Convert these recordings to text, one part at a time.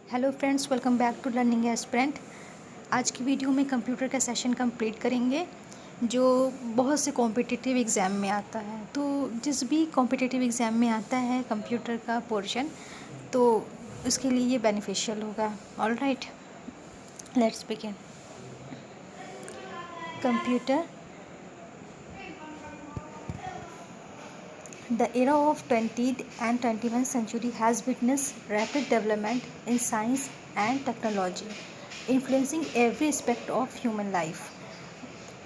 Hello friends, welcome back to learning aspirant. आज की video में कंप्यूटर का सेशन कंप्लीट करेंगे जो बहुत से कॉम्पिटिटिव एग्ज़ाम में आता है। तो जिस भी कॉम्पिटिटिव एग्ज़ाम में आता है कंप्यूटर का पोर्शन, तो उसके लिए ये बेनिफिशियल होगा। All right, let's begin. Computer, the era of 20th and 21st century has witnessed rapid development in science and technology, influencing every aspect of human life.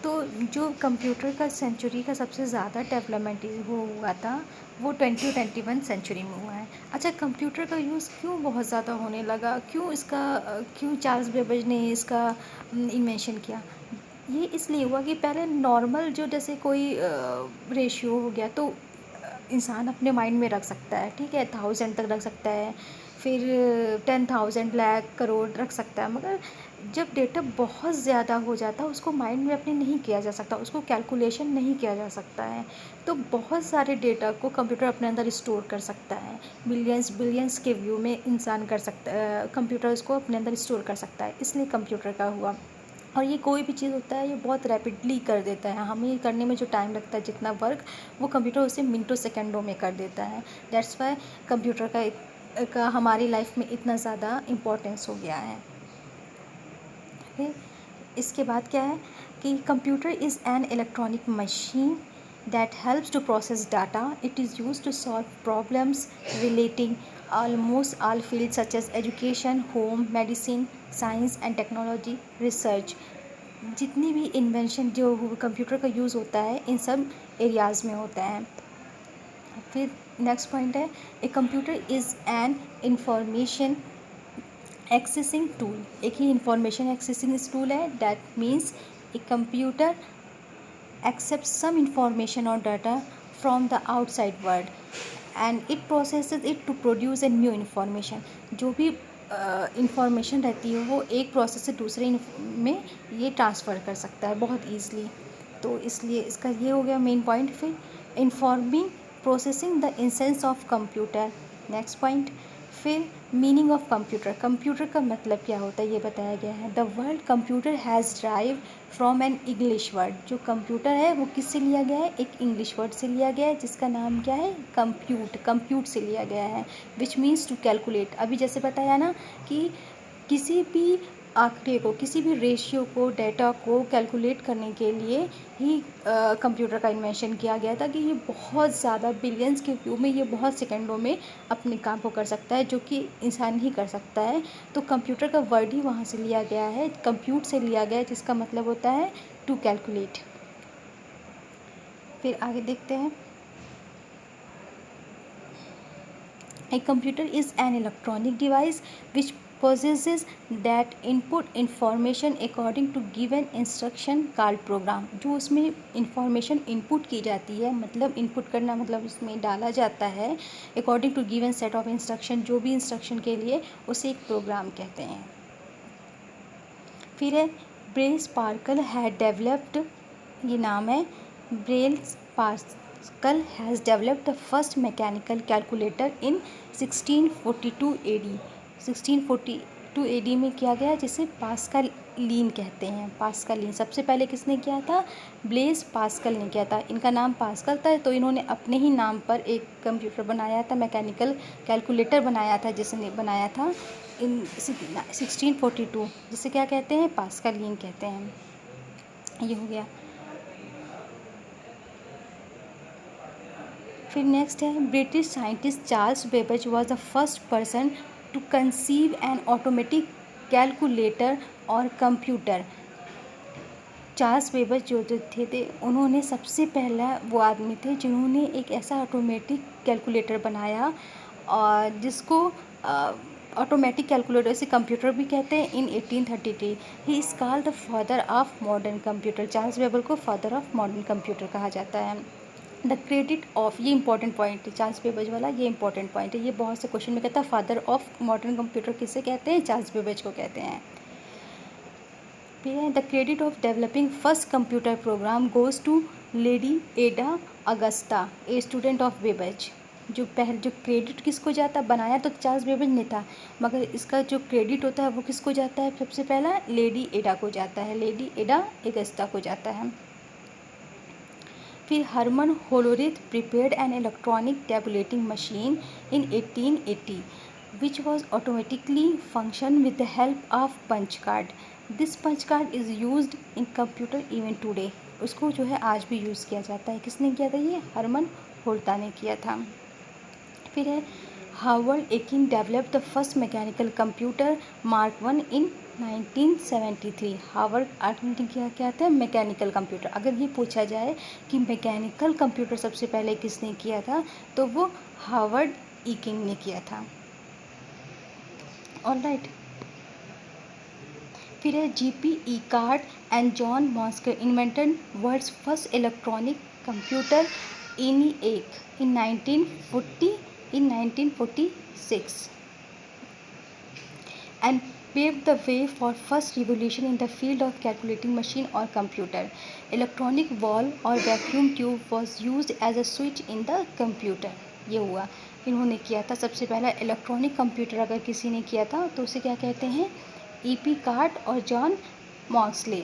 तो जो कंप्यूटर का सेंचुरी का सबसे ज़्यादा डेवलपमेंट वो हुआ था, वो 20 और 21 सेंचुरी में हुआ है। अच्छा, कंप्यूटर का यूज़ क्यों बहुत ज़्यादा होने लगा, क्यों चार्ल्स बेबेज ने इसका इन्वेंशन किया? ये इसलिए हुआ कि पहले नॉर्मल जो जैसे कोई रेशियो हो गया, तो इंसान अपने माइंड में रख सकता है, ठीक है, 1000 तक रख सकता है, फिर 10,000 लाख करोड़ रख सकता है। मगर जब डेटा बहुत ज़्यादा हो जाता है, उसको माइंड में अपने नहीं किया जा सकता, उसको कैलकुलेशन नहीं किया जा सकता है। तो बहुत सारे डेटा को कंप्यूटर अपने अंदर स्टोर कर सकता है। मिलियंस बिलियंस के व्यू में इंसान कर सकता है, कंप्यूटर उसको अपने अंदर स्टोर कर सकता है, इसलिए कंप्यूटर का हुआ। और ये कोई भी चीज़ होता है, ये बहुत रैपिडली कर देता है। हमें करने में जो टाइम लगता है, जितना वर्क, वो कंप्यूटर उसे मिनटों सेकंडों में कर देता है। दैट्स वाई कंप्यूटर का हमारी लाइफ में इतना ज़्यादा इम्पोर्टेंस हो गया है। फिर इसके बाद क्या है कि computer is an electronic machine that helps to process data. It is used to solve problems relating almost all fields such as education, home, medicine, science and technology, research. जितनी भी इन्वेंशन जो कंप्यूटर का use होता है, इन सब areas में होता है। फिर नेक्स्ट पॉइंट है, a computer is an information accessing tool. एक ही इंफॉर्मेशन एक्सेसिंग टूल है। That means a computer accepts some information or data from the outside world and it processes it to produce a new information. जो भी information रहती है, वो एक process से दूसरे में ये ट्रांसफ़र कर सकता है बहुत ईज़िली। तो इसलिए इसका ये हो गया मेन पॉइंट। फिर informing processing the incense of computer, next point. फिर मीनिंग ऑफ कंप्यूटर, कंप्यूटर का मतलब क्या होता है ये बताया गया है। The word computer has drive from an English word. जो कंप्यूटर है वो किससे लिया गया है? एक इंग्लिश वर्ड से लिया गया है, जिसका नाम क्या है? कंप्यूट से लिया गया है, विच मीन्स टू कैलकुलेट। अभी जैसे बताया ना कि किसी भी आंकड़े को, किसी भी रेशियो को, डेटा को कैलकुलेट करने के लिए ही कंप्यूटर का इन्वेंशन किया गया था कि ये बहुत ज़्यादा बिलियंस के व्यू में, ये बहुत सेकंडों में अपने काम को कर सकता है, जो कि इंसान ही कर सकता है। तो कंप्यूटर का वर्ड ही वहाँ से लिया गया है, कंप्यूट से लिया गया है, जिसका मतलब होता है टू कैलकुलेट। फिर आगे देखते हैं। A computer is an electronic device which possesses that input information according to given instruction called program. जो उसमें इंफॉर्मेशन इनपुट की जाती है, मतलब इनपुट करना मतलब उसमें डाला जाता है according to given set of instruction, जो भी इंस्ट्रक्शन के लिए उसे एक प्रोग्राम कहते हैं। फिर है ब्रेस पार्कल हैड डेवलप्ड, ये नाम है, brace pascal has developed the first mechanical calculator in 1642 AD। 1642 AD में किया गया, जिसे पास्कलीन कहते हैं। पास्कलीन सबसे पहले किसने किया था? ब्लेस पास्कल ने किया था। इनका नाम पास्कल था, तो इन्होंने अपने ही नाम पर एक कंप्यूटर बनाया था, मैकेनिकल कैलकुलेटर बनाया था, जिसने बनाया था इन 1642, जिसे क्या कहते हैं? पास्कलीन कहते हैं। ये हो गया। फिर नेक्स्ट है, British scientist Charles Babbage was the first person to conceive an automatic calculator और कंप्यूटर। चार्ल्स बेबेज जो थे उन्होंने सबसे पहला वो आदमी थे जिन्होंने एक ऐसा ऑटोमेटिक कैलकुलेटर बनाया, और जिसको ऑटोमेटिक कैलकुलेटर से कंप्यूटर भी कहते हैं। इन 1833 he is called the father of modern computer. Charles Babbage को फादर ऑफ मॉडर्न कंप्यूटर कहा जाता है। द क्रेडिट ऑफ, ये इंपॉर्टेंट पॉइंट है चार्ल्स बेबेज वाला, ये इंपॉर्टेंट पॉइंट है, ये बहुत से क्वेश्चन में कहता है फादर ऑफ मॉडर्न कंप्यूटर किसे कहते हैं? चार्ल्स बेबेज को कहते हैं। फिर है the credit of developing first computer program goes to lady Ada Augusta, a student of Babbage. जो क्रेडिट किसको जाता, बनाया तो चार्ल्स बेबेज ने था, मगर इसका जो क्रेडिट होता है वो किसको जाता है, सबसे पहला लेडी एडा को जाता है, लेडी एडा एगस्टा को जाता है। फिर Herman Hollerith prepared an electronic tabulating machine in 1880 which was automatically function with the help of punch card. This punch card is used in computer even today. उसको जो है आज भी यूज़ किया जाता है। किसने किया था ये, हरमन होल्टा ने किया था। फिर है Howard Aiken developed the first mechanical computer Mark 1 in 1973। Howard Aiken ने क्या था, मैकेनिकल कंप्यूटर। अगर ये पूछा जाए कि मैकेनिकल कंप्यूटर सबसे पहले किसने किया था, तो वो हावर्ड ईकिंग ने किया था। ऑलराइट। फिर है G P Eckert and John Mauchly invented world's first electronic computer in 1946 and paved the way for first revolution in the field of calculating machine or computer. Electronic valve or vacuum tube was used as a switch in the computer. ये हुआ, इन्होंने किया था सबसे पहला electronic computer. अगर किसी ने किया था तो उसे क्या कहते हैं, ईपी कार्ट और जॉन मॉक्सले।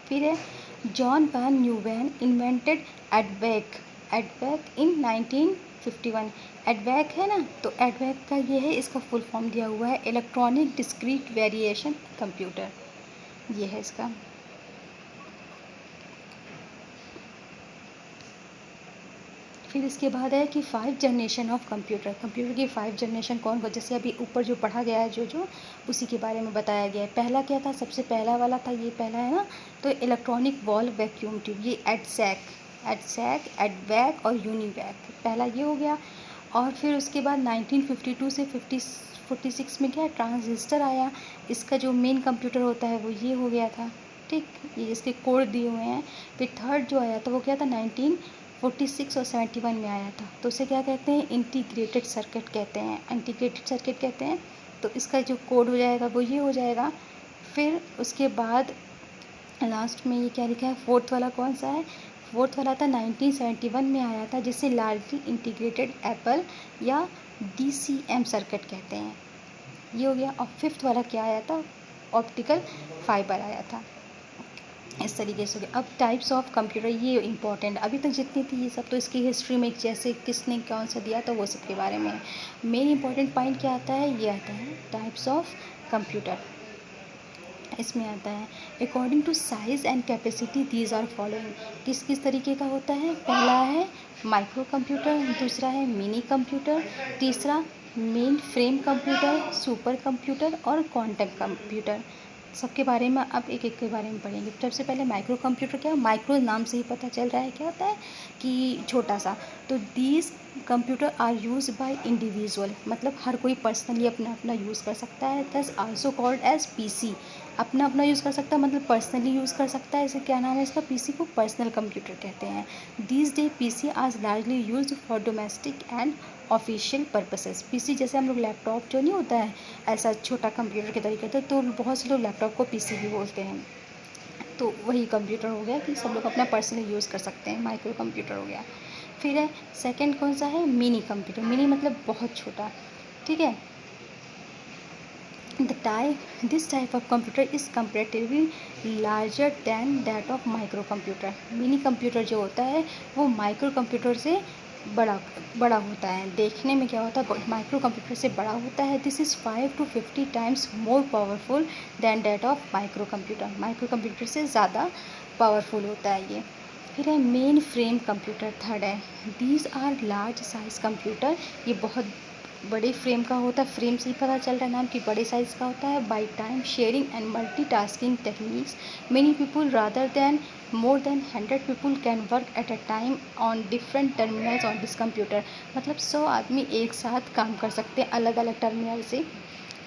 फिर है John von Neumann invented EDVAC in 1951। EDVAC है ना, तो एडवैक का ये है, इसका फुल फॉर्म दिया हुआ है इलेक्ट्रॉनिक डिस्क्रीट वेरिएशन कंप्यूटर, ये है इसका। फिर इसके बाद है कि 5 जनरेशन ऑफ कंप्यूटर की 5 जनरेशन कौन कौन, जैसे अभी ऊपर जो पढ़ा गया है जो उसी के बारे में बताया गया है। पहला क्या था, सबसे पहला वाला था, ये पहला है ना, तो इलेक्ट्रॉनिक वॉल्व वैक्यूम ट्यूब, ये एडवैक और यूनिवैक, पहला ये हो गया। और फिर उसके बाद 1952 से 46 में क्या है, ट्रांजिस्टर आया। इसका जो मेन कंप्यूटर होता है वो ये हो गया था, ठीक, ये इसके कोड दिए हुए हैं। फिर थर्ड जो आया था वो क्या था, 1946 और 71 में आया था, तो उसे क्या कहते हैं, इंटीग्रेटेड सर्किट कहते हैं। तो इसका जो कोड हो जाएगा वो ये हो जाएगा। फिर उसके बाद लास्ट में ये क्या लिखा है, फोर्थ वाला कौन सा है, फोर्थ वाला था 1971 में आया था, जिसे लार्जली इंटीग्रेटेड एप्पल या DCM सर्किट कहते हैं, ये हो गया। और फिफ्थ वाला क्या आया था, ऑप्टिकल फाइबर आया था। इस तरीके से हो गया। अब टाइप्स ऑफ कंप्यूटर, ये इंपॉर्टेंट, अभी तक जितनी थी ये सब तो इसकी हिस्ट्री में जैसे किसने कौन सा दिया तो वो सब के बारे में है। मेन इंपॉर्टेंट पॉइंट क्या आता है, ये आता है टाइप्स ऑफ कंप्यूटर। इसमें आता है according to size and capacity these are following. किस किस तरीके का होता है, पहला है माइक्रो कंप्यूटर, दूसरा है मिनी कंप्यूटर, तीसरा main frame computer, super computer और क्वांटम कंप्यूटर। सबके बारे में अब एक एक के बारे में पढ़ेंगे। सबसे पहले माइक्रो कंप्यूटर क्या है, माइक्रो नाम से ही पता चल रहा है क्या होता है कि छोटा सा। तो these computer are use by individual, मतलब हर कोई पर्सनली अपना अपना यूज़ कर सकता है। दस आल्सो कॉल्ड एज PC, अपना अपना यूज़ कर सकता है, मतलब पर्सनली यूज़ कर सकता है। इसे क्या नाम है इसका, PC को पर्सनल कंप्यूटर कहते हैं। These day PC are largely use for domestic and official purposes. PC जैसे हम लोग लैपटॉप जो नहीं होता है ऐसा छोटा कंप्यूटर के तरीके से, तो बहुत से लोग लैपटॉप को PC भी बोलते हैं, तो वही कंप्यूटर हो गया कि सब लोग अपना पर्सनली यूज़ कर सकते हैं, माइक्रो कंप्यूटर हो गया। फिर है सेकंड कौन सा है, मिनी कंप्यूटर। मिनी मतलब बहुत छोटा, ठीक है। This type of computer is comparatively larger than that of micro computer. Mini computer जो होता है वो माइक्रो कंप्यूटर से बड़ा होता है, देखने में क्या होता है, माइक्रो कंप्यूटर से बड़ा होता है। This is 5 to 50 times more powerful than that of micro computer से ज़्यादा पावरफुल होता है ये। फिर है मेन फ्रेम कंप्यूटर, थर्ड है। These are large size computer, ये बहुत बड़े फ्रेम का होता है, फ्रेम से ही पता चल रहा है नाम कि बड़े साइज़ का होता है। By time sharing and multitasking techniques many people rather than more than 100 people can work at a time on different terminals on this computer, मतलब 100 आदमी एक साथ काम कर सकते हैं अलग अलग टर्मिनल से